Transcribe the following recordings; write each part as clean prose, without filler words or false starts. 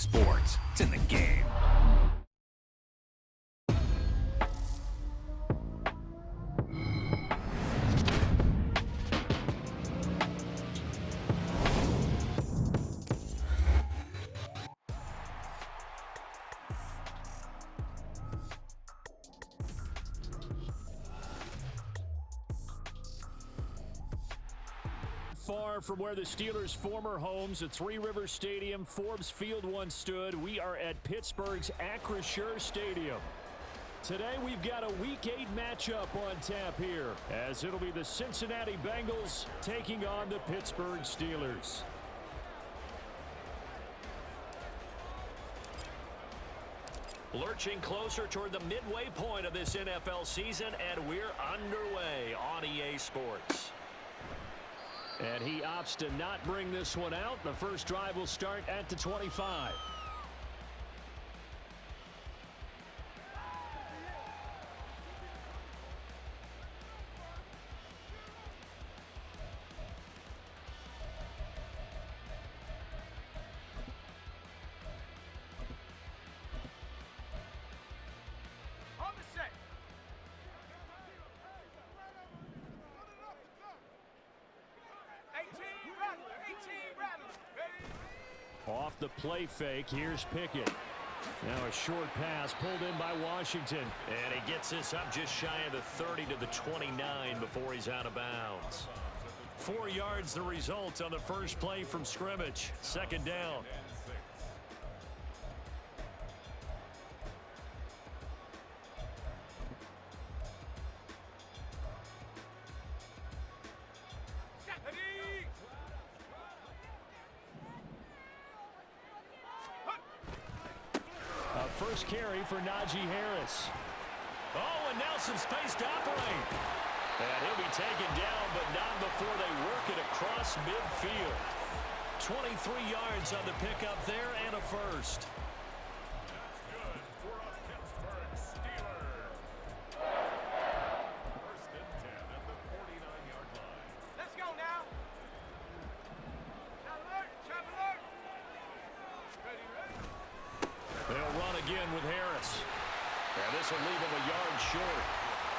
sports. It's in the game. Far from where the Steelers' former homes at Three Rivers Stadium, Forbes Field once stood, we are at Pittsburgh's Acrisure Stadium. Today we've got a Week 8 matchup on tap here, as it'll be the Cincinnati Bengals taking on the Pittsburgh Steelers. Lurching closer toward the midway point of this NFL season, and we're underway on EA Sports. And he opts to not bring this one out. The first drive will start at the 25. Off the play fake, here's Pickett. Now a short pass pulled in by Washington. And he gets this up just shy of the 30 to the 29 before he's out of bounds. 4 yards the result on the first play from scrimmage. Second down. First carry for Najee Harris. Oh, and now some space to operate. And he'll be taken down, but not before they work it across midfield. 23 yards on the pickup there and a first. That's good for a Pittsburgh Steelers. First and 10 at the 49-yard line. Let's go now. Trap alert. Ready. They'll run again with Harris. And this will leave him a yard short.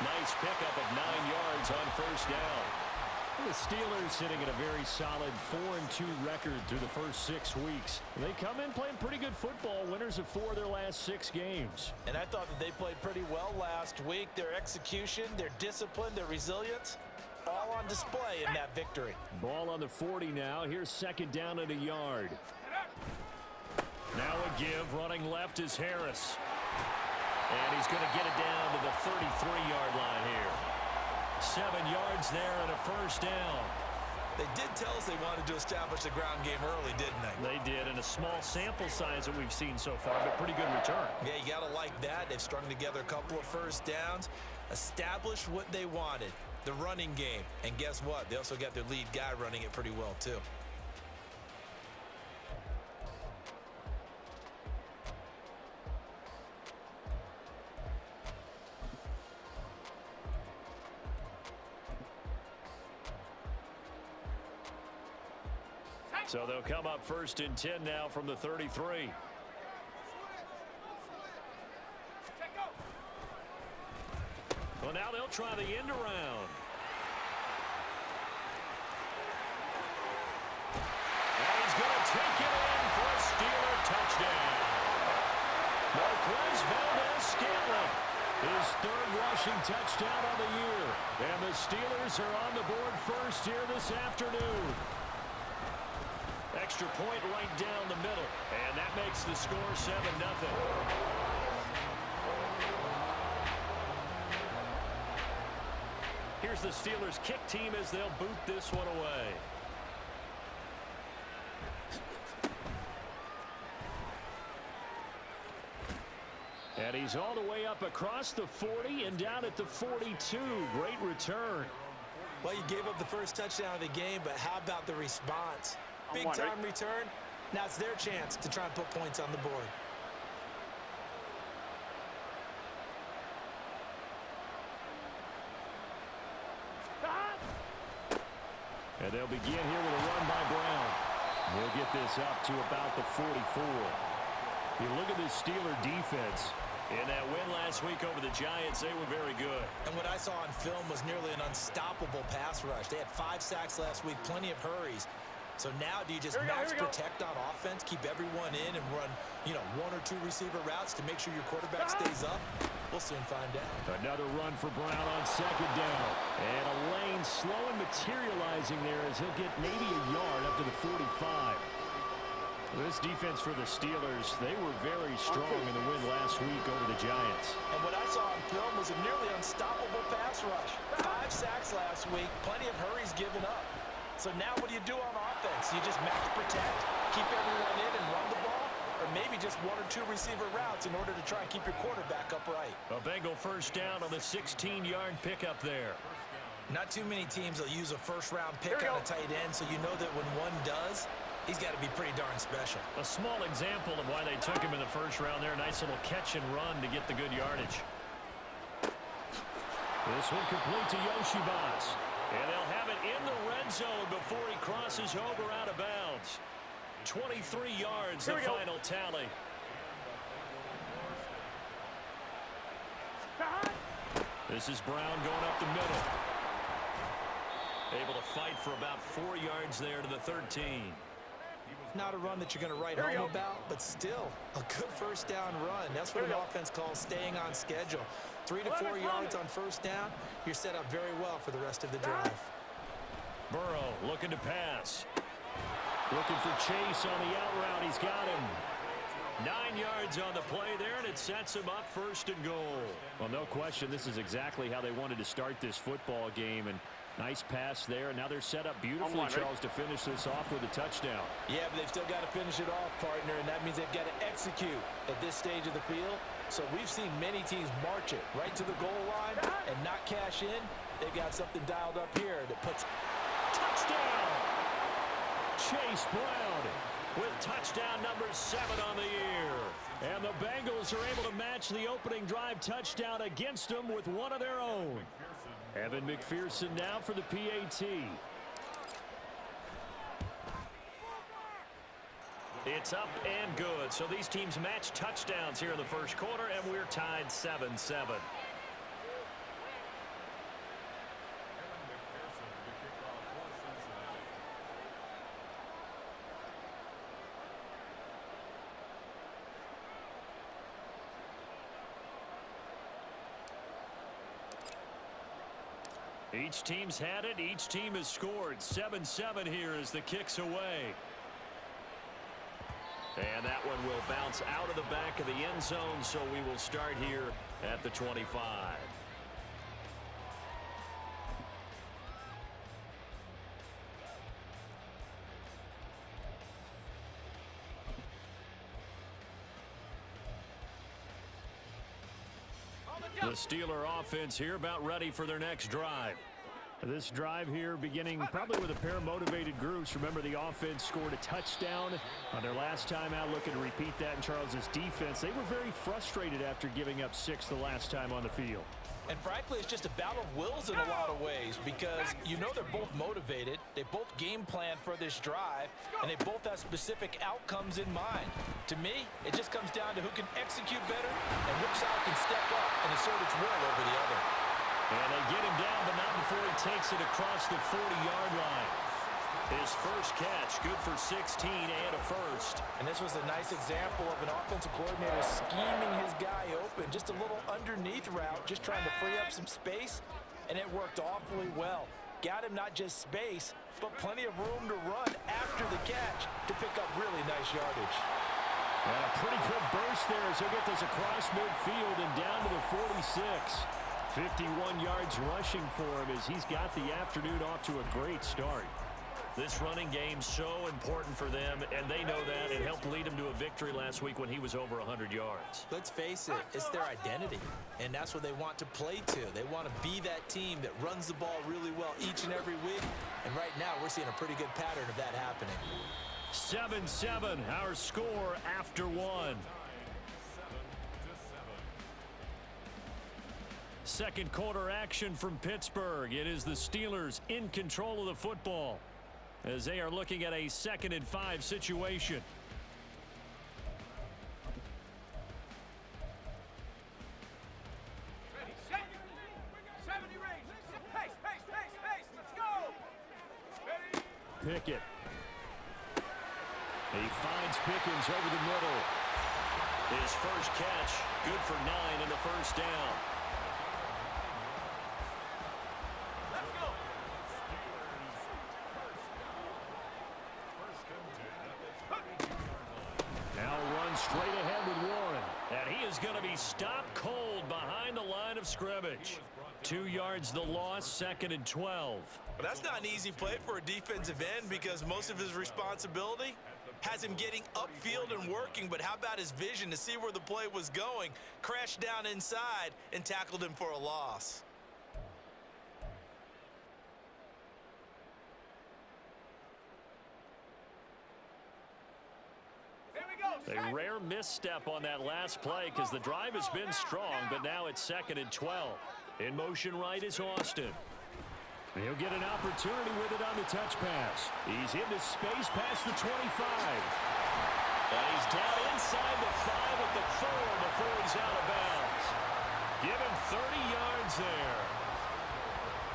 Nice pickup of 9 yards on first down. The Steelers sitting at a very solid 4-2 record through the first 6 weeks. They come in playing pretty good football, winners of 4 of their last 6 games. And I thought that they played pretty well last week. Their execution, their discipline, their resilience, all on display in that victory. Ball on the 40 now. Here's second down at a yard. Now a give, running left is Harris. And he's going to get it down to the 33-yard line here. 7 yards there and a first down. They did tell us they wanted to establish the ground game early, didn't they? They did, and a small sample size that we've seen so far, but pretty good return. Yeah, you got to like that. They've strung together a couple of first downs, established what they wanted, the running game. And guess what? They also got their lead guy running it pretty well, too. So they'll come up first and 10 now from the 33. Well, now they'll try the end around. And he's going to take it in for a Steeler touchdown. Marquez Valdez-Scantling, his third rushing touchdown of the year. And the Steelers are on the board first here this afternoon. Extra point right down the middle. And that makes the score 7-0. Here's the Steelers kick team as they'll boot this one away. And he's all the way up across the 40 and down at the 42. Great return. Well, you gave up the first touchdown of the game, but how about the response? Big-time return. Now it's their chance to try and put points on the board. And they'll begin here with a run by Brown. We'll get this up to about the 44. You look at this Steeler defense. In that win last week over the Giants, they were very good. And what I saw on film was nearly an unstoppable pass rush. They had 5 sacks last week, plenty of hurries. So now do you just max protect on offense, keep everyone in, and run, 1 or 2 receiver routes to make sure your quarterback stays up? We'll soon find out. Another run for Brown on second down. And a lane slow and materializing there as he'll get maybe a yard up to the 45. This defense for the Steelers, they were very strong in the win last week over the Giants. And what I saw on film was a nearly unstoppable pass rush. 5 sacks last week, plenty of hurries given up. So now what do you do on offense? You just max protect, keep everyone in and run the ball? Or maybe just 1 or 2 receiver routes in order to try and keep your quarterback upright? A Bengal first down on the 16-yard pickup there. Not too many teams will use a first-round pick on a tight end, so you know that when one does, he's got to be pretty darn special. A small example of why they took him in the first round there. Nice little catch and run to get the good yardage. This one complete to Yoshivas. And they'll have it in the red zone before he crosses over out of bounds. 23 yards, the final tally. This is Brown going up the middle. Able to fight for about 4 yards there to the 13. Not a run that you're going to write home about, but still a good first down run. That's what an offense calls staying on schedule. 3 to 4 yards on first down, you're set up very well for the rest of the drive. Burrow looking to pass. Looking for Chase on the out route. He's got him. 9 yards on the play there, and it sets him up first and goal. Well, no question, this is exactly how they wanted to start this football game. And nice pass there. And now they're set up beautifully, Charles, to finish this off with a touchdown. Yeah, but they've still got to finish it off, partner, and that means they've got to execute at this stage of the field. So we've seen many teams march it right to the goal line and not cash in. They've got something dialed up here that puts touchdown. Chase Brown with touchdown number 7 on the year. And the Bengals are able to match the opening drive touchdown against them with one of their own. Evan McPherson now for the PAT. It's up and good. So these teams match touchdowns here in the first quarter, and we're tied 7-7. Each team's had it. Each team has scored. 7-7 here as the kick's away. And that one will bounce out of the back of the end zone, so we will start here at the 25. The Steeler offense here about ready for their next drive. This drive here beginning probably with a pair of motivated groups. Remember, the offense scored a touchdown on their last time out. Looking to repeat that in Charles's defense. They were very frustrated after giving up 6 the last time on the field. And frankly, it's just a battle of wills in a lot of ways because you know they're both motivated. They both game plan for this drive, and they both have specific outcomes in mind. To me, it just comes down to who can execute better and which side can step up and assert its will over the other. And they get him down, but not before he takes it across the 40-yard line. His first catch, good for 16 and a first. And this was a nice example of an offensive coordinator scheming his guy open. Just a little underneath route, just trying to free up some space, and it worked awfully well. Got him not just space, but plenty of room to run after the catch to pick up really nice yardage. And a pretty good burst there as he'll get this across midfield and down to the 46. 51 yards rushing for him as he's got the afternoon off to a great start. This running game so important for them, and they know that. It helped lead them to a victory last week when he was over 100 yards. Let's face it, it's their identity, and that's what they want to play to. They want to be that team that runs the ball really well each and every week, and right now we're seeing a pretty good pattern of that happening. 7-7, our score after one. Second quarter action from Pittsburgh. It is the Steelers in control of the football as they are looking at a 2nd and 5 situation. Pickett. He finds Pickens over the middle. His first catch, good for 9 in the first down. Let's go. Now run straight ahead with Warren. And he is going to be stopped cold behind the line of scrimmage. 2 yards the loss, 2nd and 12. But that's not an easy play for a defensive end because most of his responsibility has him getting upfield and working. But how about his vision to see where the play was going, crashed down inside, and tackled him for a loss? A rare misstep on that last play because the drive has been strong, but now it's 2nd and 12. In motion right is Austin. He'll get an opportunity with it on the touch pass. He's into space past the 25. And he's down inside the 5 at the 4 before he's out of bounds. Give him 30 yards there.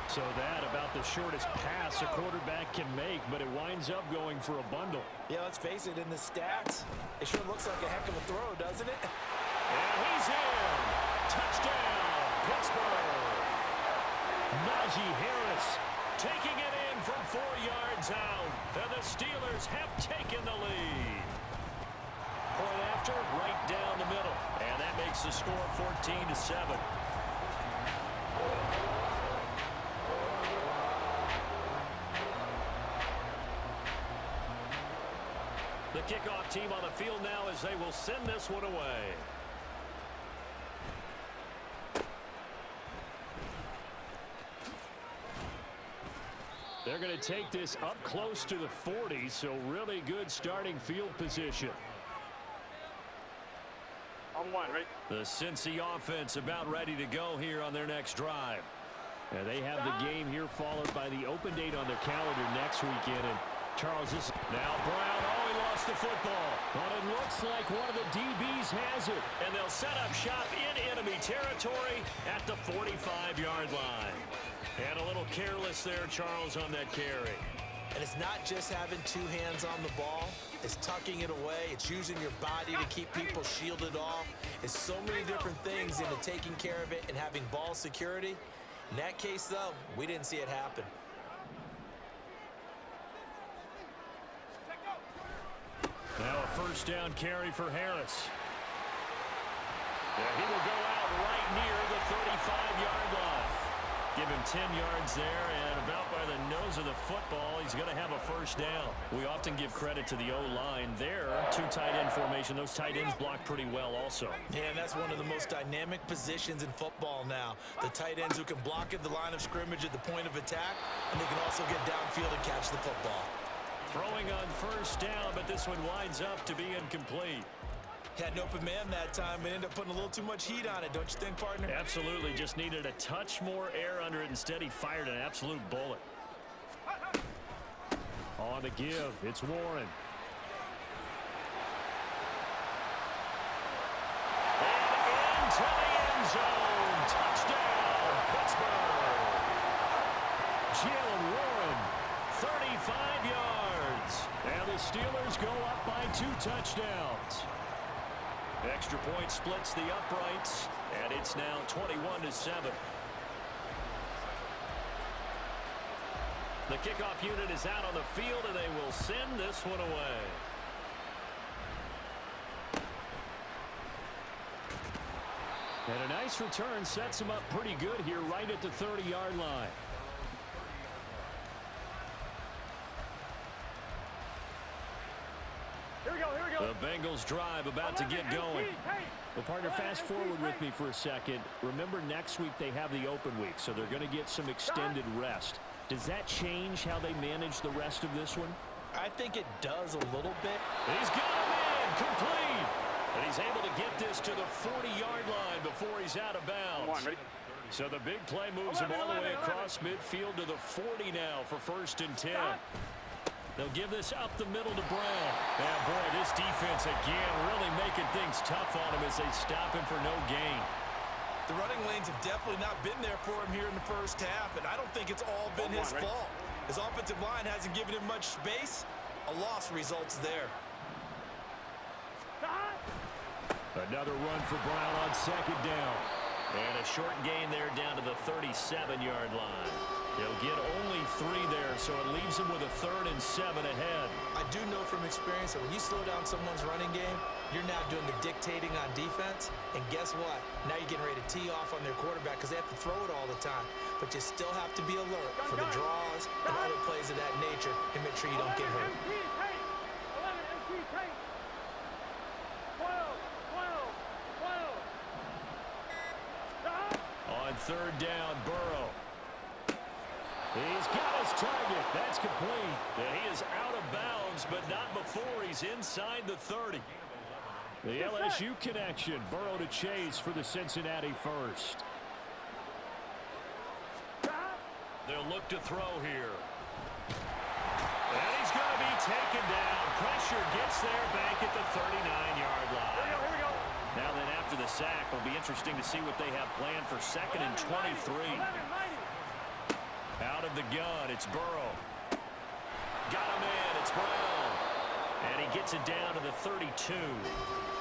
So that about the shortest pass a quarterback can make, but it winds up going for a bundle. Yeah, let's face it, in the stats, it sure looks like a heck of a throw, doesn't it? And he's in. Touchdown, Pittsburgh. Najee Harris taking it in from 4 yards out. And the Steelers have taken the lead. Point after, right down the middle. And that makes the score 14-7. The kickoff team on the field now as they will send this one away. They're going to take this up close to the 40, so really good starting field position. On one, right? The Cincy offense about ready to go here on their next drive. And they have the game here followed by the open date on their calendar next weekend. And Charles, this now Brown, oh, he lost the football. But it looks like one of the DBs has it. And they'll set up shop in enemy territory at the 45-yard line. And a little careless there, Charles, on that carry. And it's not just having 2 hands on the ball. It's tucking it away. It's using your body to keep people shielded off. It's so many different things into taking care of it and having ball security. In that case, though, we didn't see it happen. Now a first down carry for Harris. Yeah, he will go out right near the 35-yard line. Give him 10 yards there, and about by the nose of the football, he's going to have a first down. We often give credit to the O-line there. 2 tight end formation. Those tight ends block pretty well also. Yeah, and that's one of the most dynamic positions in football now. The tight ends who can block at the line of scrimmage at the point of attack, and they can also get downfield and catch the football. Throwing on first down, but this one winds up to be incomplete. Had an open man that time, but ended up putting a little too much heat on it, don't you think, partner? Absolutely. Just needed a touch more air under it. Instead, he fired an absolute bullet. On the give, it's Warren. And into the end zone. Touchdown, Pittsburgh. Jalen Warren, 35 yards. And the Steelers go up by 2 touchdowns. Extra point splits the uprights, and it's now 21-7. The kickoff unit is out on the field, and they will send this one away. And a nice return sets him up pretty good here right at the 30-yard line. The Bengals drive about to get going. Well, partner, fast forward with me for a second. Remember, next week they have the open week, so they're going to get some extended rest. Does that change how they manage the rest of this one? I think it does a little bit. He's got him in, complete. And he's able to get this to the 40-yard line before he's out of bounds. So the big play moves him all the way across midfield to the 40 now for 1st and 10. They'll give this up the middle to Brown. And boy, this defense again really making things tough on him as they stop him for no gain. The running lanes have definitely not been there for him here in the first half, and I don't think it's all been his fault. His offensive line hasn't given him much space. A loss results there. Another run for Brown on second down. And a short gain there down to the 37-yard line. He'll get only 3 there, so it leaves him with a 3rd and 7 ahead. I do know from experience that when you slow down someone's running game, you're now doing the dictating on defense. And guess what? Now you're getting ready to tee off on their quarterback because they have to throw it all the time. But you still have to be alert for the draws and other plays of that nature and make sure you don't get hurt. 11 MT tape. 12. On third down, Burrow. He's got his target. That's complete. Yeah, he is out of bounds, but not before he's inside the 30. The LSU connection. Burrow to Chase for the Cincinnati first. They'll look to throw here. And he's going to be taken down. Pressure gets there back at the 39-yard line. Here we go. Now then, after the sack, it'll be interesting to see what they have planned for 2nd and 23. Out of the gun, it's Burrow. Got him in, it's Brown. And he gets it down to the 32.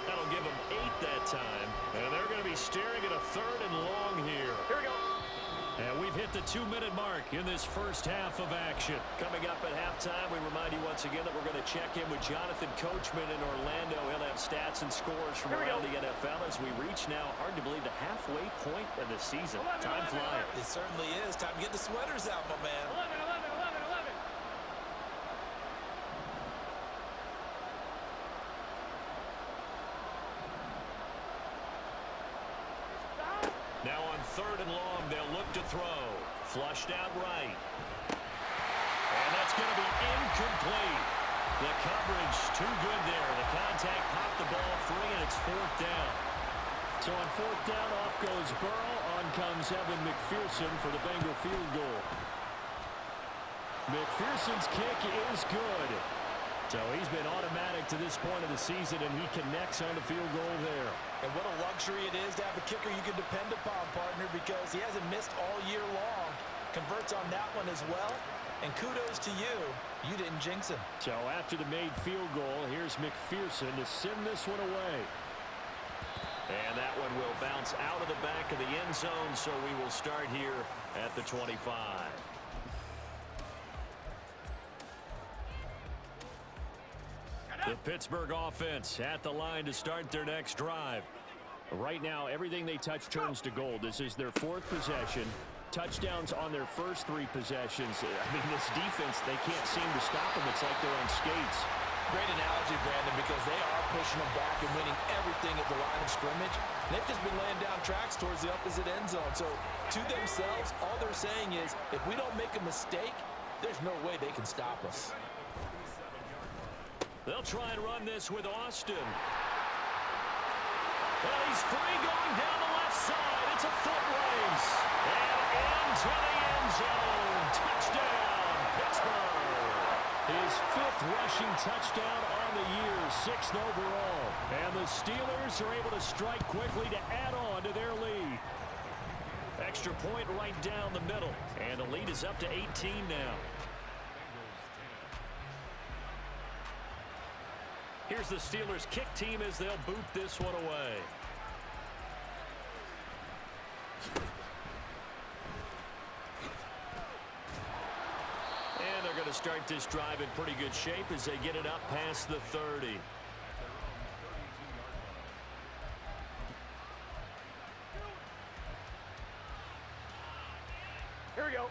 That'll give him 8 that time. And they're going to be staring at a 3rd and long here. Here we go. And we've hit the 2-minute mark in this first half of action. Coming up at halftime, we remind you once again that we're going to check in with Jonathan Coachman in Orlando. He'll have stats and scores from around the NFL as we reach now, hard to believe, the halfway point of the season. Time flying. It certainly is. Time to get the sweaters out, my man. 11. Now on 3rd and long, they'll look to throw. Flushed out right. And that's going to be incomplete. The coverage too good there. The contact popped the ball free, and it's 4th down. So on 4th down, off goes Burrow. On comes Evan McPherson for the Bengal field goal. McPherson's kick is good. So he's been automatic to this point of the season, and he connects on the field goal there. And what a luxury it is to have a kicker you can depend upon, partner, because he hasn't missed all year long. Converts on that one as well. And kudos to you. You didn't jinx him. So after the made field goal, here's McPherson to send this one away. And that one will bounce out of the back of the end zone, so we will start here at the 25. The Pittsburgh offense at the line to start their next drive. Right now, everything they touch turns to gold. This is their 4th possession. Touchdowns on their first 3 possessions. I mean, this defense, they can't seem to stop them. It's like they're on skates. Great analogy, Brandon, because they are pushing them back and winning everything at the line of scrimmage. They've just been laying down tracks towards the opposite end zone. So to themselves, all they're saying is, if we don't make a mistake, there's no way they can stop us. They'll try and run this with Austin. Well, he's free going down the left side. It's a foot race. And into the end zone. Touchdown, Pittsburgh. His 5th rushing touchdown on the year, 6th overall. And the Steelers are able to strike quickly to add on to their lead. Extra point right down the middle. And the lead is up to 18 now. Here's the Steelers kick team as they'll boot this one away. And they're going to start this drive in pretty good shape as they get it up past the 30. Here we go.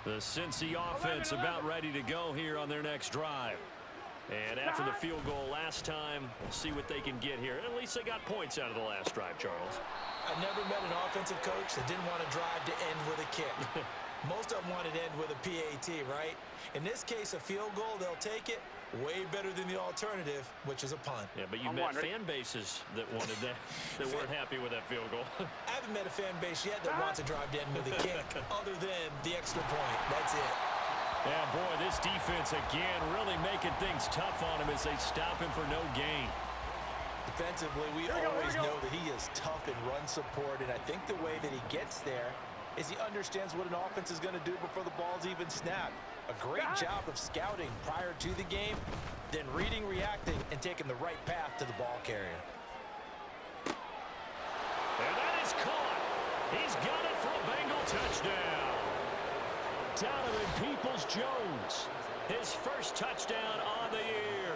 The Cincy offense about ready to go here on their next drive. And after the field goal last time, we'll see what they can get here. At least they got points out of the last drive, Charles. I never met an offensive coach that didn't want to drive to end with a kick. Most of them wanted to end with a PAT, right? In this case, a field goal, they'll take it. Way better than the alternative, which is a punt. Yeah, but you met fan bases that wanted that, that weren't happy with that field goal. I haven't met a fan base yet that wants to drive to end with a kick, other than the extra point. That's it. Yeah, boy, this defense, again, really making things tough on him as they stop him for no gain. Defensively, we always know that he is tough in run support, and I think the way that he gets there is he understands what an offense is going to do before the ball's even snapped. A great job of scouting prior to the game, then reading, reacting, and taking the right path to the ball carrier. And that is caught. He's got it for a Bengal touchdown. Donovan Peoples-Jones, his first touchdown on the year.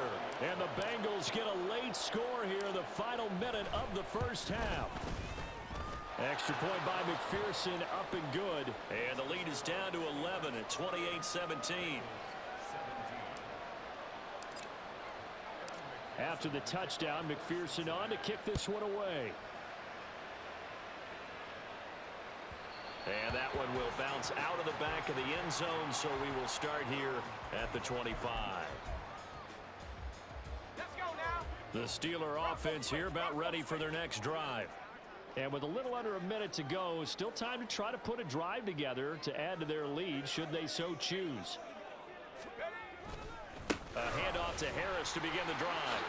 And the Bengals get a late score here in the final minute of the first half. Extra point by McPherson, up and good. And the lead is down to 11 at 28-17. After the touchdown, McPherson on to kick this one away. And that one will bounce out of the back of the end zone, so we will start here at the 25. Let's go now. The Steeler offense here about ready for their next drive. And with a little under a minute to go, still time to try to put a drive together to add to their lead should they so choose. A handoff to Harris to begin the drive.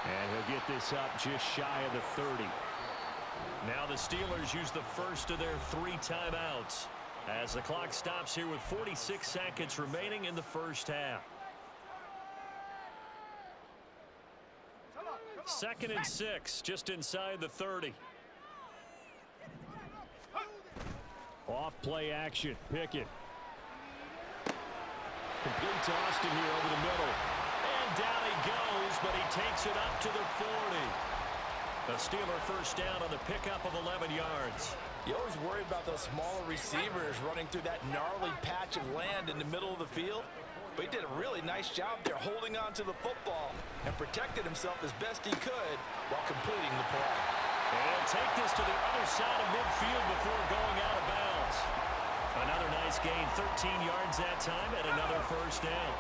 And he'll get this up just shy of the 30. Now the Steelers use the first of their 3 timeouts as the clock stops here with 46 seconds remaining in the first half. 2nd and 6, just inside the 30. Off play action. Pickett. Complete to Austin here over the middle. And down he goes, but he takes it up to the 40. A Steeler first down on the pickup of 11 yards. You always worry about those smaller receivers running through that gnarly patch of land in the middle of the field. But he did a really nice job there holding on to the football and protected himself as best he could while completing the play. And take this to the other side of midfield before going out of bounds. Another nice gain, 13 yards that time, and another first down.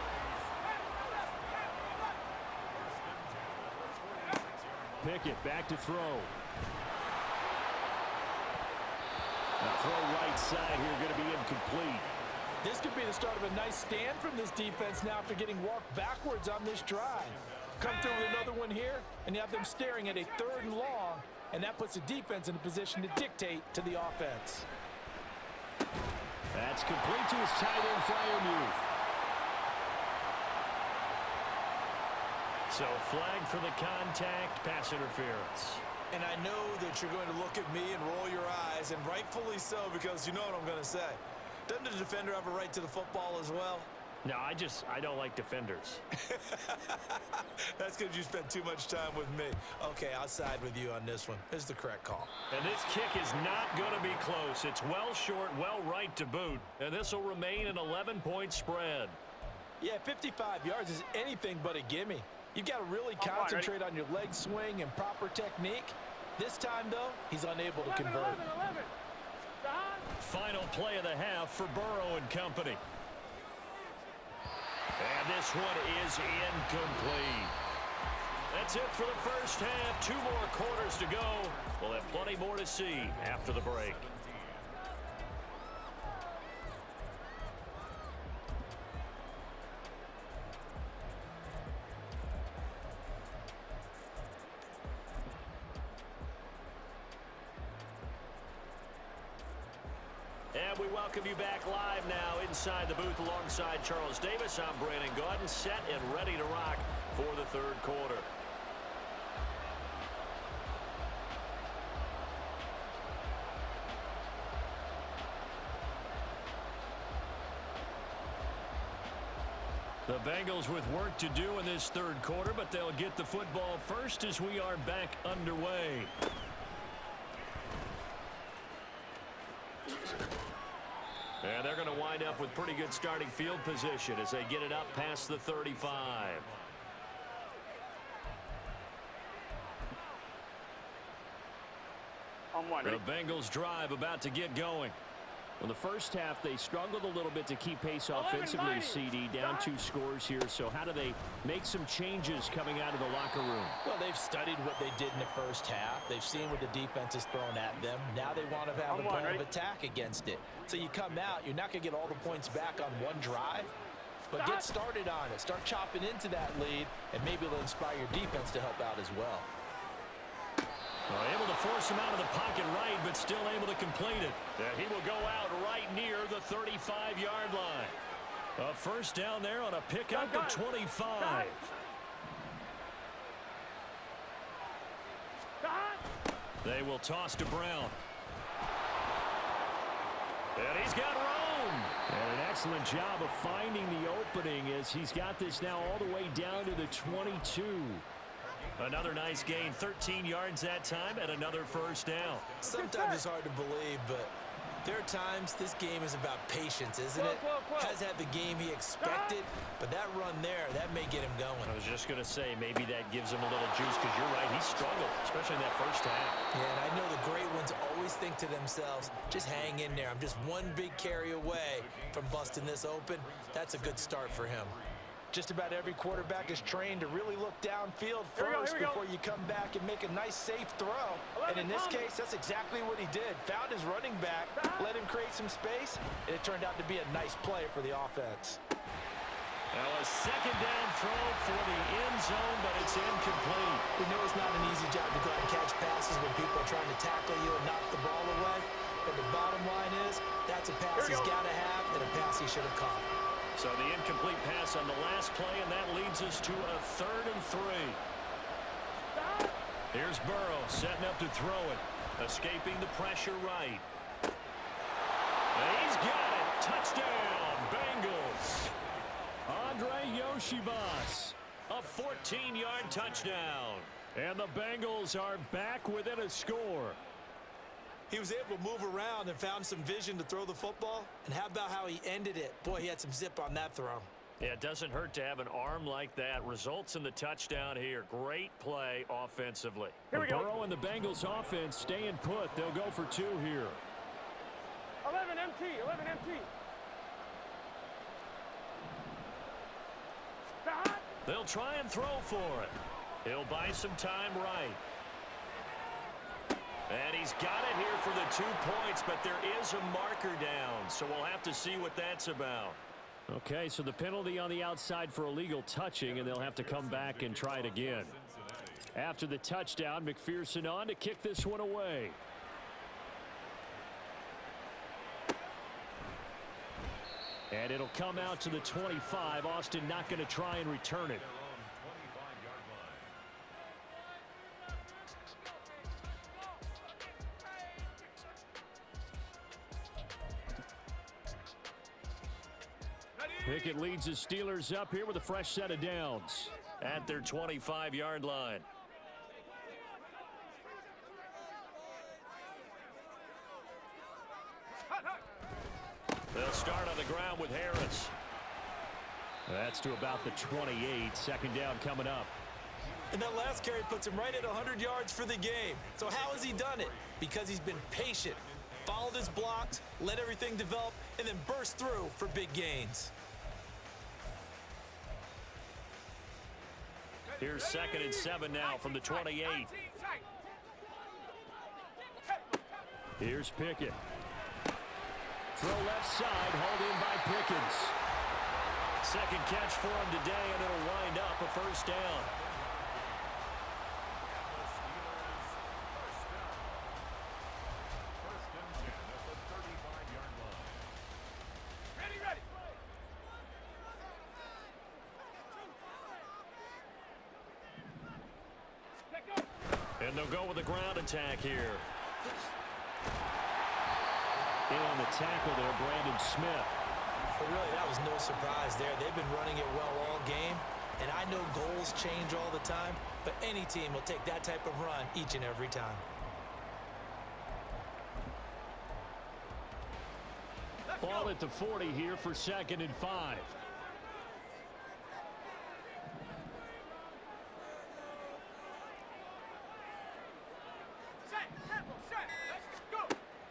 Pickett back to throw. Now throw right side here, going to be incomplete. This could be the start of a nice stand from this defense now after getting walked backwards on this drive. Come through with another one here, and you have them staring at a 3rd and long, and that puts the defense in a position to dictate to the offense. That's complete to his tight end Freiermuth. So flag for the contact, pass interference. And I know that you're going to look at me and roll your eyes, and rightfully so, because you know what I'm going to say. Doesn't the defender have a right to the football as well? No, I don't like defenders. That's because you spent too much time with me. Okay, I'll side with you on this one. This is the correct call. And this kick is not going to be close. It's well short, well right to boot. And this will remain an 11-point spread. Yeah, 55 yards is anything but a gimme. You've got to really concentrate on your leg swing and proper technique. This time, though, he's unable to convert. 11. Final play of the half for Burrow and company. And this one is incomplete. That's it for the first half. 2 more quarters to go. We'll have plenty more to see after the break. And we welcome you back live now inside the booth alongside Charles Davis. I'm Brandon Gaudin, set and ready to rock for the 3rd quarter. The Bengals with work to do in this 3rd quarter, but they'll get the football first as we are back underway. And they're going to wind up with pretty good starting field position as they get it up past the 35. The Bengals drive about to get going. In the first half, they struggled a little bit to keep pace offensively, CD, down 2 scores here. So how do they make some changes coming out of the locker room? Well, they've studied what they did in the first half. They've seen what the defense has thrown at them. Now they want to have a plan of attack against it. So you come out, you're not going to get all the points back on one drive, but get started on it. Start chopping into that lead, and maybe it'll inspire your defense to help out as well. Able to force him out of the pocket right, but still able to complete it. And he will go out right near the 35-yard line. A first down there on a pickup of 25. They will toss to Brown. And he's got room. And an excellent job of finding the opening as he's got this now all the way down to the 22. Another nice gain, 13 yards that time, and another first down. Sometimes it's hard to believe, but there are times this game is about patience, isn't it? Has had the game he expected, but that run there, that may get him going. I was just going to say, maybe that gives him a little juice, because you're right, he struggled, especially in that first half. Yeah, and I know the great ones always think to themselves, just hang in there. I'm just one big carry away from busting this open. That's a good start for him. Just about every quarterback is trained to really look downfield first before you come back and make a nice, safe throw. And in this case, that's exactly what he did. Found his running back, let him create some space, and it turned out to be a nice play for the offense. Now a second down throw for the end zone, but it's incomplete. We know it's not an easy job to go out and catch passes when people are trying to tackle you and knock the ball away. But the bottom line is, that's a pass he's got to have and a pass he should have caught. So the incomplete pass on the last play, and that leads us to a 3rd and 3. Here's Burrow setting up to throw it. Escaping the pressure right. And he's got it. Touchdown, Bengals. Andre Yoshibas, a 14-yard touchdown. And the Bengals are back within a score. He was able to move around and found some vision to throw the football. And how about how he ended it? Boy, he had some zip on that throw. Yeah, it doesn't hurt to have an arm like that. Results in the touchdown here. Great play offensively. Burrow and the Bengals offense staying put. They'll go for 2 here. 11 MT, 11 MT. They'll try and throw for it. He'll buy some time right. And he's got it here for the 2 points, but there is a marker down, so we'll have to see what that's about. Okay, so the penalty on the outside for illegal touching, and they'll have to come back and try it again. After the touchdown, McPherson on to kick this one away. And it'll come out to the 25. Austin not going to try and return it. Pickett leads the Steelers up here with a fresh set of downs at their 25-yard line. They'll start on the ground with Harris. That's to about the 28. Second down coming up. And that last carry puts him right at 100 yards for the game. So how has he done it? Because he's been patient, followed his blocks, let everything develop, and then burst through for big gains. Here's 2nd and 7 now from the 28. Here's Pickett. Throw left side, hauled in by Pickens. Second catch for him today, and it'll wind up a first down. And they'll go with a ground attack here. In on the tackle there, Brandon Smith. But really, that was no surprise there. They've been running it well all game. And I know goals change all the time, but any team will take that type of run each and every time. Ball at the 40 here for 2nd and 5.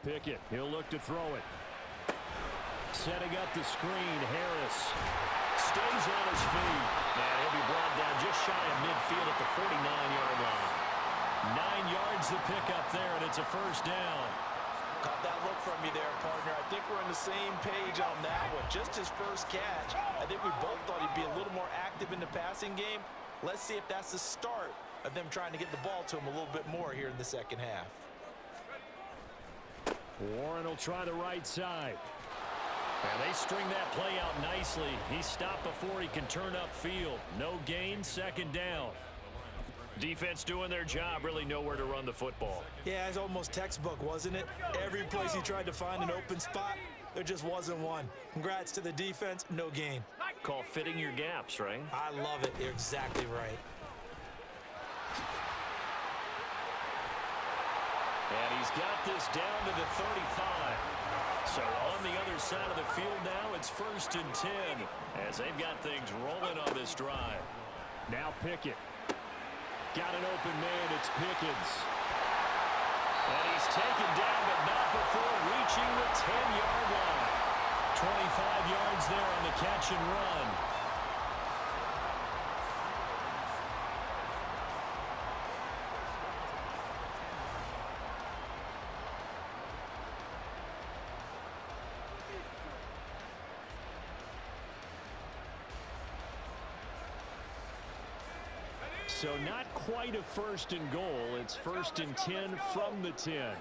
Pickett, he'll look to throw it. Setting up the screen, Harris stays on his feet. And he'll be brought down just shy of midfield at the 49-yard line. 9 yards to pick up there, and it's a first down. Caught that look from you there, partner. I think we're on the same page on that one. Just his first catch. I think we both thought he'd be a little more active in the passing game. Let's see if that's the start of them trying to get the ball to him a little bit more here in the second half. Warren will try the right side. And they string that play out nicely. He stopped before he can turn upfield. No gain, second down. Defense doing their job, really nowhere to run the football. Yeah, it's almost textbook, wasn't it? Every place he tried to find an open spot, there just wasn't one. Congrats to the defense, no gain. Call fitting your gaps, right? I love it. You're exactly right. And he's got this down to the 35. So on the other side of the field now, it's 1st and 10 as they've got things rolling on this drive. Now Pickett. Got an open man, it's Pickens. And he's taken down, but not before reaching the 10-yard line. 25 yards there on the catch and run. So not quite a 1st and goal. It's 1st and 10 from the 10.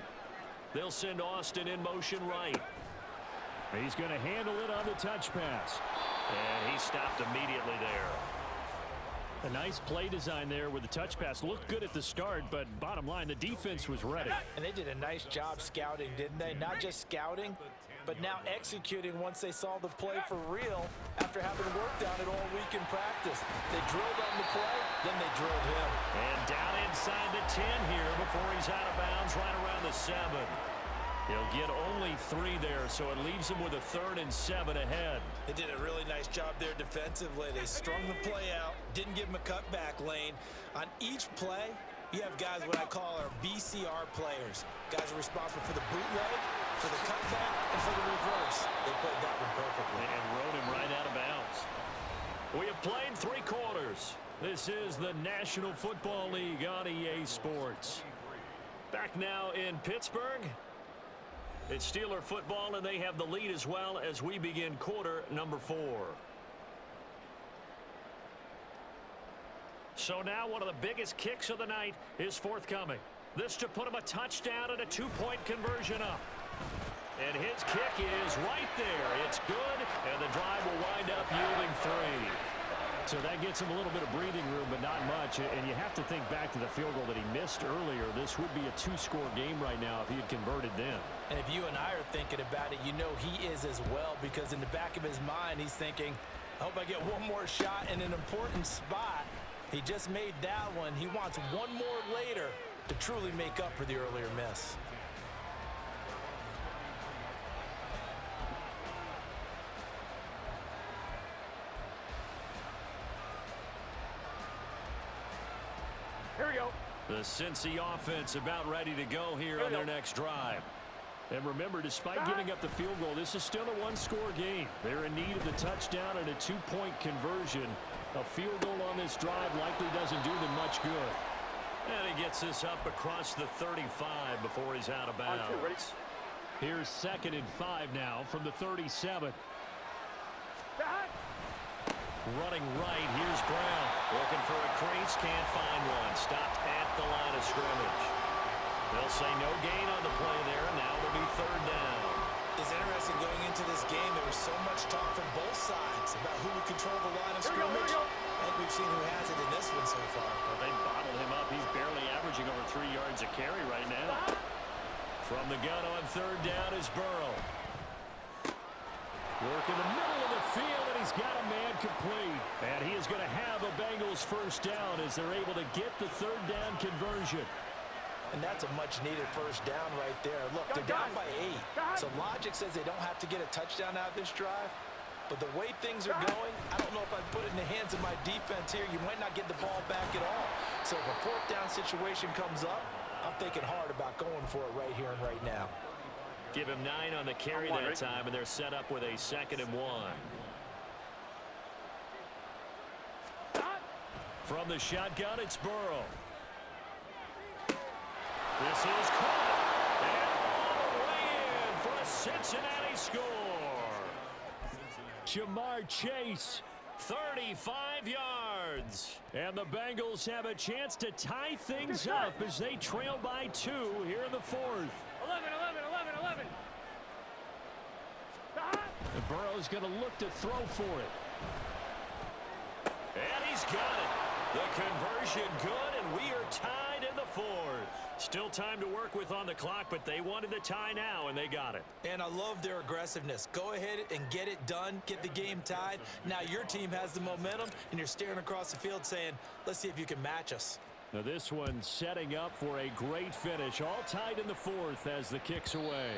They'll send Austin in motion right. He's going to handle it on the touch pass. And he stopped immediately there. A nice play design there with the touch pass. Looked good at the start, but bottom line, the defense was ready. And they did a nice job scouting, didn't they? Not just scouting, but now executing once they saw the play for real after having worked on it all week in practice. They drilled on the play, then they drilled him. And down inside the 10 here before he's out of bounds right around the 7. He'll get only 3 there, so it leaves him with a 3rd and 7 ahead. They did a really nice job there defensively. They strung the play out, didn't give him a cutback lane. On each play, you have guys what I call our BCR players. Guys are responsible for the bootleg, for the cutback, and for the reverse. They played that one perfectly. And rode him right out of bounds. We have played 3 quarters. This is the National Football League on EA Sports. Back now in Pittsburgh. It's Steeler football, and they have the lead as well as we begin quarter number 4. So now one of the biggest kicks of the night is forthcoming. This to put him a touchdown and a 2-point conversion up. And his kick is right there. It's good, and the drive will wind up yielding 3. So that gets him a little bit of breathing room, but not much. And you have to think back to the field goal that he missed earlier. This would be a 2-score game right now if he had converted then. And if you and I are thinking about it, you know he is as well, because in the back of his mind, he's thinking, I hope I get one more shot in an important spot. He just made that one. He wants one more later to truly make up for the earlier miss. Here we go. The Cincy offense about ready to go here on their next drive. And remember, despite giving up the field goal, this is still a 1-score game. They're in need of the touchdown and a 2-point conversion. A field goal on this drive likely doesn't do them much good. And he gets this up across the 35 before he's out of bounds. Here's 2nd and 5 now from the 37. Running right, here's Brown. Looking for a crease, can't find one. Stopped at the line of scrimmage. They'll say no gain on the play there, and now it'll be 3rd down. It's interesting going into this game. There was so much talk from both sides about who would control the line of scrimmage. I think we've seen who has it in this one so far. Well, they bottled him up. He's barely averaging over 3 yards a carry right now. From the gun on 3rd down is Burrow. Work in the middle of the field, and he's got a man complete. And he is going to have a Bengals 1st down as they're able to get the 3rd down conversion. And that's a much-needed 1st down right there. Look, they're down by 8. So logic says they don't have to get a touchdown out of this drive. But the way things are going, I don't know if I'd put it in the hands of my defense here. You might not get the ball back at all. So if a 4th down situation comes up, I'm thinking hard about going for it right here and right now. Give him 9 on the carry that time, and they're set up with a 2nd and 1. From the shotgun, it's Burrow. This is caught. And all the way in for a Cincinnati score. Jamar Chase, 35 yards. yards. And the Bengals have a chance to tie things up as they trail by 2 here in the 4th. 11, 11, 11, 11. And Burrow's going to look to throw for it. And he's got it. The conversion good, and we are tied in the 4th. Still time to work with on the clock, but they wanted the tie now, and they got it. And I love their aggressiveness. Go ahead and get it done. Get the game tied. Now your team has the momentum, and you're staring across the field saying, let's see if you can match us. Now this one's setting up for a great finish. All tied in the 4th as the kick's away.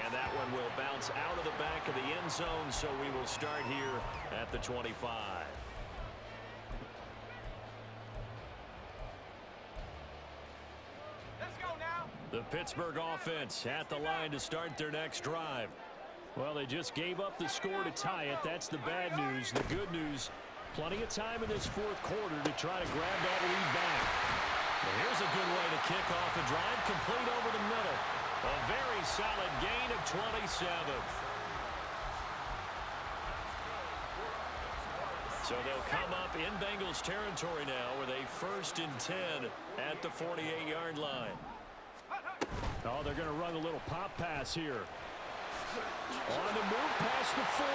And that one will bounce out of the back of the end zone, so we will start here at the 25. The Pittsburgh offense at the line to start their next drive. Well, they just gave up the score to tie it. That's the bad news. The good news, plenty of time in this 4th quarter to try to grab that lead back. Well, here's a good way to kick off the drive, complete over the middle. A very solid gain of 27. So they'll come up in Bengals territory now with a 1st and 10 at the 48-yard line. Oh, they're going to run a little pop pass here. On the move past the 40.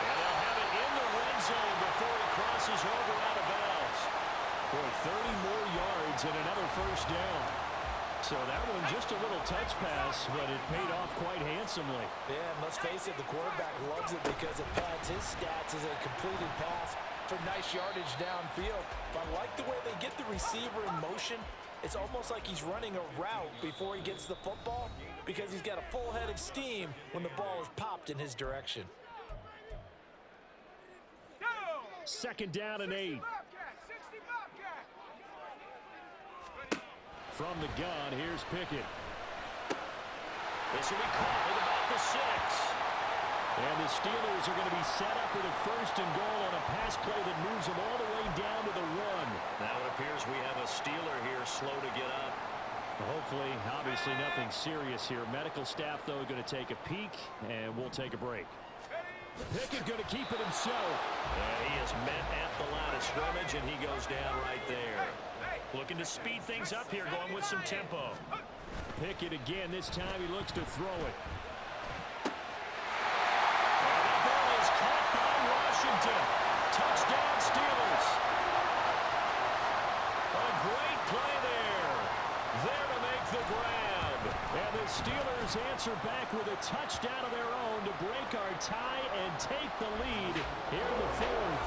And they'll have it in the red zone before it crosses over out of bounds. Boy, 30 more yards and another 1st down. So that one just a little touch pass, but it paid off quite handsomely. Yeah, and let's face it, the quarterback loves it because it pads his stats as a completed pass for nice yardage downfield. But I like the way they get the receiver in motion. It's almost like he's running a route before he gets the football because he's got a full head of steam when the ball is popped in his direction. 2nd down and 8. From the gun, here's Pickett. This will be caught at about the 6. And the Steelers are going to be set up with a 1st and goal on a pass play that moves them all the way down to the 1. Now it appears we have a Steeler here slow to get up. Hopefully, obviously nothing serious here. Medical staff, though, going to take a peek, and we'll take a break. Pickett going to keep it himself. And he is met at the line of scrimmage, and he goes down right there. Looking to speed things up here, going with some tempo. Pickett again. This time he looks to throw it. Touchdown Steelers. A great play there. There to make the grab. And the Steelers answer back with a touchdown of their own to break our tie and take the lead here in the 4th.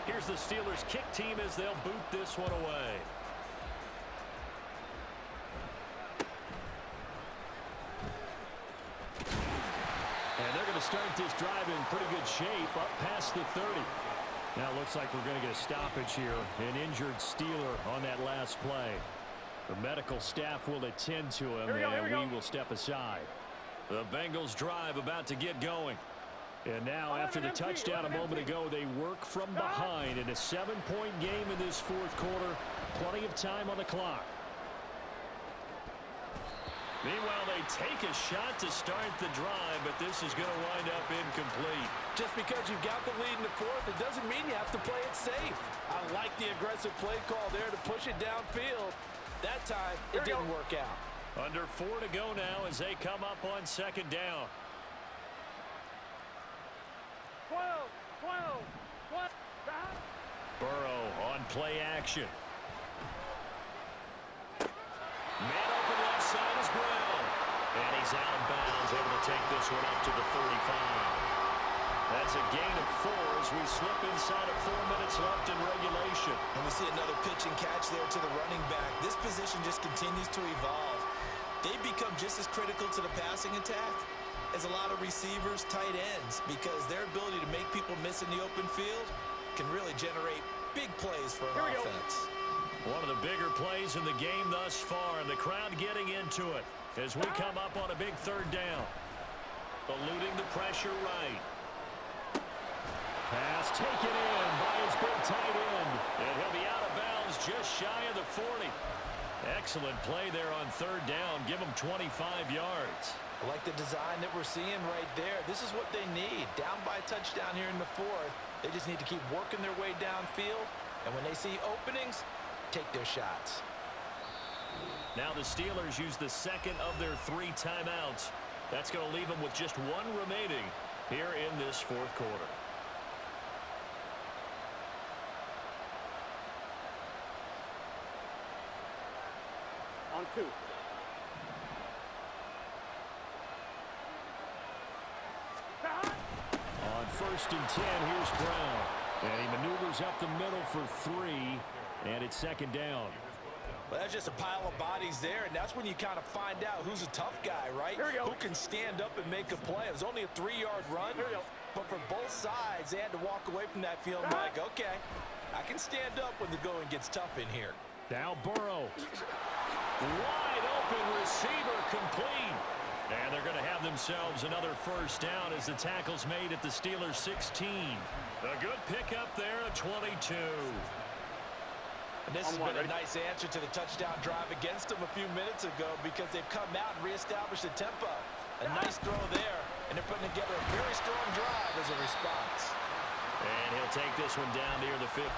Here's the Steelers kick team as they'll boot this one away. Start this drive in pretty good shape up past the 30. Now it looks like we're going to get a stoppage here. An injured Steeler on that last play. The medical staff will attend to him, and we will step aside. The Bengals drive about to get going. And now after the touchdown a moment ago, they work from behind in a 7-point game in this 4th quarter. Plenty of time on the clock. Meanwhile, they take a shot to start the drive, but this is going to wind up incomplete. Just because you've got the lead in the 4th, it doesn't mean you have to play it safe. I like the aggressive play call there to push it downfield. That time, it didn't work out. Under 4 to go now as they come up on 2nd down. 12, 12, 12. Burrow on play action. Man open left side is Brown. And he's out of bounds, able to take this one up to the 35. That's a gain of 4 as we slip inside of 4 minutes left in regulation. And we see another pitch and catch there to the running back. This position just continues to evolve. They become just as critical to the passing attack as a lot of receivers, tight ends, because their ability to make people miss in the open field can really generate big plays for an offense. One of the bigger plays in the game thus far, and the crowd getting into it as we come up on a big 3rd down. Eluding the pressure right. Pass taken in by his big tight end. And he'll be out of bounds just shy of the 40. Excellent play there on third down. Give them 25 yards. I like the design that we're seeing right there. This is what they need. Down by a touchdown here in the fourth. They just need to keep working their way downfield. And when they see openings, take their shots. Now the Steelers use the second of their 3 timeouts. That's going to leave them with just 1 remaining here in this fourth quarter. On 2. On first and 10, here's Brown. And he maneuvers up the middle for 3. And it's second down. Well, that's just a pile of bodies there, and that's when you kind of find out who's a tough guy, right? Who can stand up and make a play. It was only a 3-yard run, but for both sides, they had to walk away from that field like, okay, I can stand up when the going gets tough in here. Now Burrow. Wide open receiver complete. And they're going to have themselves another first down as the tackle's made at the Steelers' 16. A good pickup there at 22. And this has been a nice answer to the touchdown drive against them a few minutes ago because they've come out and reestablished the tempo. A nice throw there, and they're putting together a very strong drive as a response. And he'll take this one down near the 15.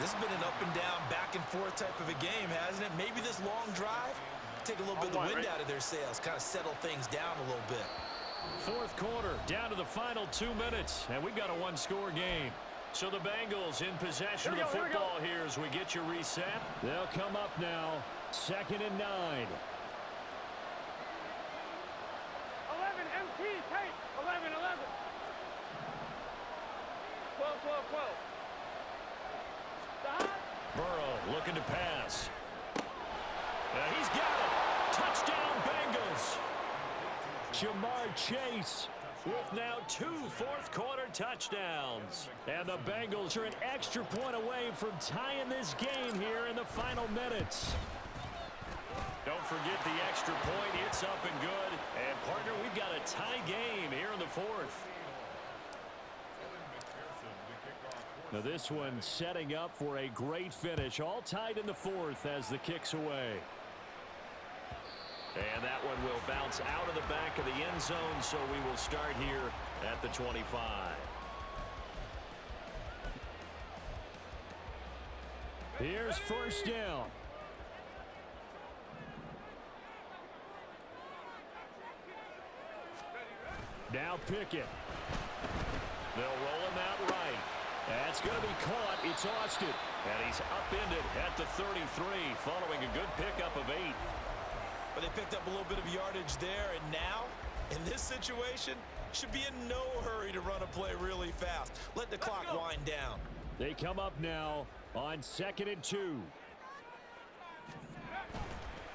This has been an up and down, back and forth type of a game, hasn't it? Maybe this long drive, take a little bit of the wind out of their sails, kind of settle things down a little bit. Fourth quarter, down to the final 2 minutes, and we've got a 1-score game. So the Bengals in possession of the football here as we get you reset. They'll come up now, 2nd and 9. 11 MT, tight. 11, 11. 12, 12, 12. Burrow looking to pass. He's got it. Touchdown Bengals. Jamar Chase with now 2 fourth-quarter touchdowns. And the Bengals are an extra point away from tying this game here in the final minutes. Don't forget the extra point. It's up and good. And, partner, we've got a tie game here in the fourth. Now this one setting up for a great finish. All tied in the fourth as the kick's away. And that one will bounce out of the back of the end zone, so we will start here at the 25. Here's first down. Now Pickett. They'll roll him out right. That's going to be caught. It's Austin. And he's upended at the 33 following a good pickup of 8. But they picked up a little bit of yardage there, and now, in this situation, should be in no hurry to run a play really fast. Let the clock wind down. They come up now on 2nd and 2.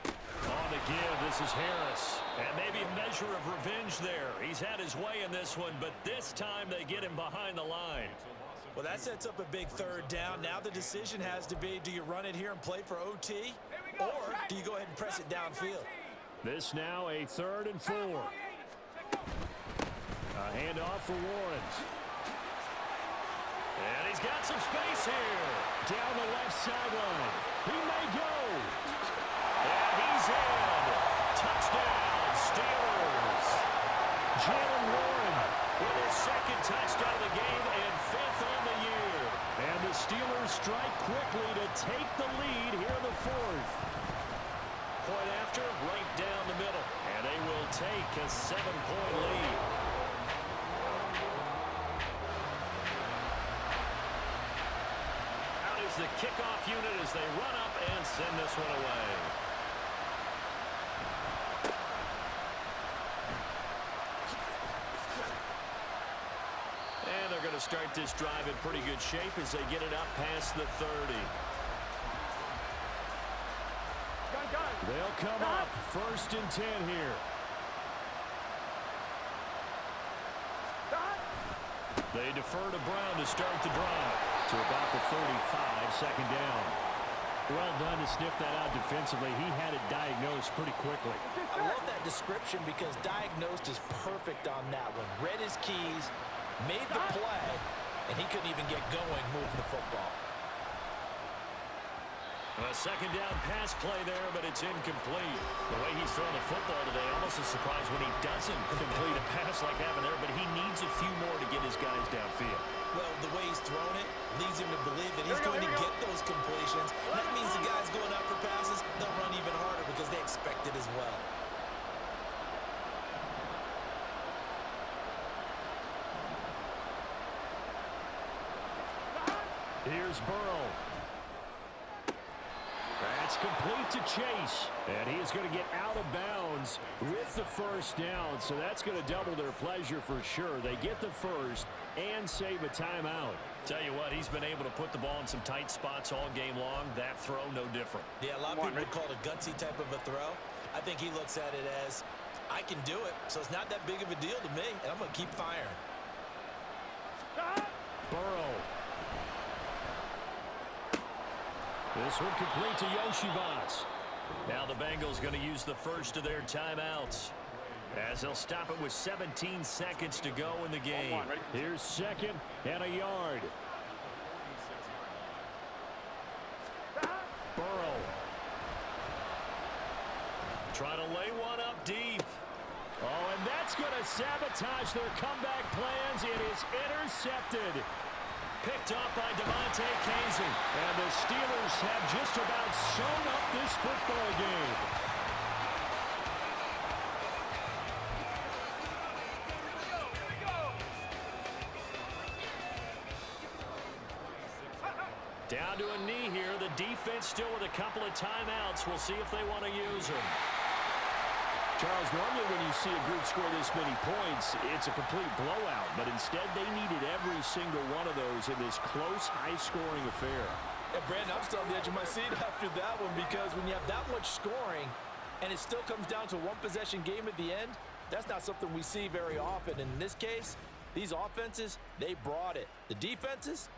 On the give, this is Harris. And maybe a measure of revenge there. He's had his way in this one, but this time they get him behind the line. Well, that sets up a big third down. Now the decision has to be, do you run it here and play for OT? Or do you go ahead and press it downfield? This now a 3rd and 4. A handoff for Warren. And he's got some space here. Down the left sideline. He may go. And he's in. Touchdown, Steelers. Jalen Warren with his 2nd touchdown of the game and 5th on the year. And the Steelers strike quickly to take the lead here in the 4th. Point after, right down the middle. And they will take a 7-point lead. Out is the kickoff unit as they run up and send this one away. And they're going to start this drive in pretty good shape as they get it up past the 30. They'll come up 1st and 10 here. They defer to Brown to start the drive to about the 35, 2nd down. Well done to sniff that out defensively. He had it diagnosed pretty quickly. I love that description because diagnosed is perfect on that one. Read his keys, made the play, and he couldn't even get going moving the football. A second down pass play there, but it's incomplete. The way he's throwing the football today, almost a surprise when he doesn't complete a pass like that there, but he needs a few more to get his guys downfield. Well, the way he's thrown it leads him to believe that he's going to get those completions. And that means the guys going out for passes, they'll run even harder because they expect it as well. Here's Burrow. That's complete to Chase. And he is going to get out of bounds with the first down. So that's going to double their pleasure for sure. They get the first and save a timeout. Tell you what, he's been able to put the ball in some tight spots all game long. That throw, no different. Yeah, a lot of people would call it a gutsy type of a throw. I think he looks at it as, I can do it, so it's not that big of a deal to me, and I'm going to keep firing. Burrow. This one complete to Yoshivas. Now the Bengals going to use the first of their timeouts, as they'll stop it with 17 seconds to go in the game. Here's second and a yard. Burrow. Trying to lay one up deep. Oh, and that's going to sabotage their comeback plans. It is intercepted. Picked up by Devontae Casey. And the Steelers have just about sewn up this football game. Down to a knee here. The defense still with a couple of timeouts. We'll see if they want to use them. Charles, normally when you see a group score this many points, it's a complete blowout. But instead, they needed every single one of those in this close, high-scoring affair. Yeah, Brandon, I'm still on the edge of my seat after that one, because when you have that much scoring and it still comes down to a one-possession game at the end, that's not something we see very often. And in this case, these offenses, they brought it. The defenses,